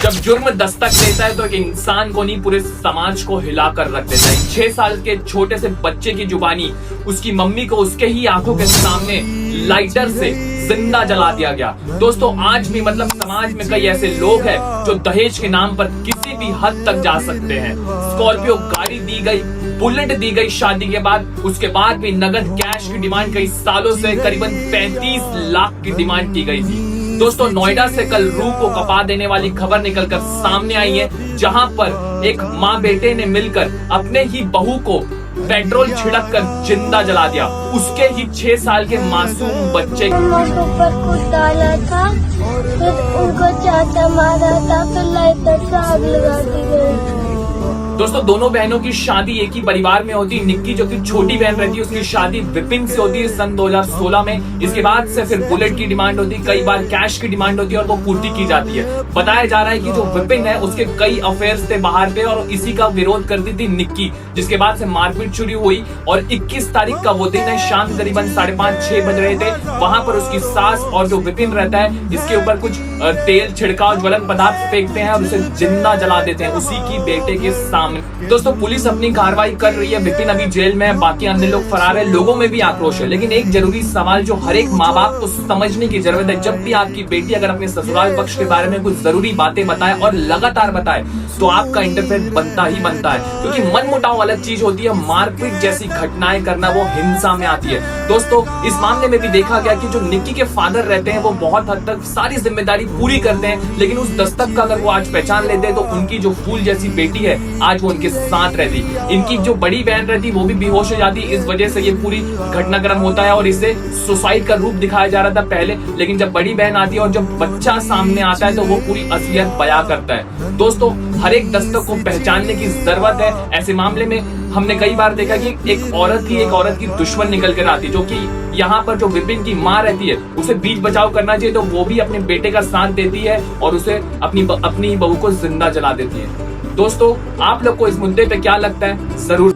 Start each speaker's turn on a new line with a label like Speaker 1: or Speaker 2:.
Speaker 1: जब जुर्म दस्तक देता है तो एक इंसान को नहीं पूरे समाज को हिला कर रख देता है। 6 साल के छोटे से बच्चे की जुबानी उसकी मम्मी को उसके ही आंखों के सामने लाइटर से जिंदा जला दिया गया। दोस्तों आज भी मतलब समाज में कई ऐसे लोग हैं जो दहेज के नाम पर किसी भी हद तक जा सकते हैं। स्कॉर्पियो गाड़ी दी गई, बुलेट दी गई शादी के बाद, उसके बाद भी नगद कैश की डिमांड कई सालों से करीबन 35 लाख की डिमांड की गई थी। दोस्तों नोएडा से कल रूह को कपा देने वाली खबर निकलकर सामने आई है, जहां पर एक माँ बेटे ने मिलकर अपने ही बहू को पेट्रोल छिड़क कर जिंदा जला दिया, उसके ही 6 साल के मासूम बच्चे
Speaker 2: ऊपर कुछ डाला था, फिर उनको चाचा मारा था, फिर लाइटर से आग लगा दी गई।
Speaker 1: दोस्तों दोनों बहनों की शादी एक ही परिवार में होती। निक्की जो कि छोटी बहन रहती है उसकी शादी विपिन से होती है सन 2016 में। इसके बाद से फिर बुलेट की डिमांड होती है, कई बार कैश की डिमांड होती है और वो पूर्ति की जाती है। बताया जा रहा है कि जो विपिन है उसके कई अफेयर्स थे बाहर पे और इसी का विरोध करती थी निक्की, जिसके बाद से मारपीट शुरू हुई। और 21 तारीख का वो दिन है, शाम करीबन 5:30-6 बज रहे थे। वहां पर उसकी सास और जो विपिन रहता है इसके ऊपर कुछ तेल छिड़काव ज्वलन पदार्थ फेंकते हैं और उसे जिंदा जला देते हैं उसी की बेटे के सामने। दोस्तों पुलिस अपनी कार्रवाई कर रही है, विपिन अभी जेल में है, बाकी अन्य लोग फरार है। लोगों में भी आक्रोश है, लेकिन एक जरूरी सवाल जो हर एक माँ बाप को समझने की जरूरत है, जब भी आपकी बेटी अगर अपने ससुराल पक्ष के बारे में कुछ जरूरी बातें बताए और लगातार बताए तो आपका इंटरफेयर बनता ही बनता है, क्योंकि मनमुटाव अलग चीज होती है, मारपीट जैसी घटनाएं करना वो हिंसा में आती है। दोस्तों इस मामले में भी देखा गया कि जो निक्की के फादर रहते हैं वो बहुत हद तक सारी जिम्मेदारी पूरी करते हैं, लेकिन उस दस्तक का अगर वो आज पहचान लेते हैं तो उनकी जो फूल जैसी बेटी है आज वो उनके साथ रहती। इनकी जो बड़ी बहन रहती वो भी बेहोश हो जाती। इस वजह से ये पूरी घटनाक्रम होता है और इसे सुसाइड का रूप दिखाया जा रहा था पहले, लेकिन जब बड़ी बहन आती है और जब बच्चा सामने आता है तो वो पूरी असलियत बयां करता है। दोस्तों हर एक दस्तक को पहचानने की जरूरत है। ऐसे मामले में हमने कई बार देखा कि एक औरत की दुश्मन निकल कर आती, जो कि यहाँ पर जो विपिन की माँ रहती है उसे बीच बचाव करना चाहिए तो वो भी अपने बेटे का साथ देती है और उसे अपनी बहू को जिंदा जला देती है। दोस्तों आप लोग को इस मुद्दे पे क्या लगता है जरूर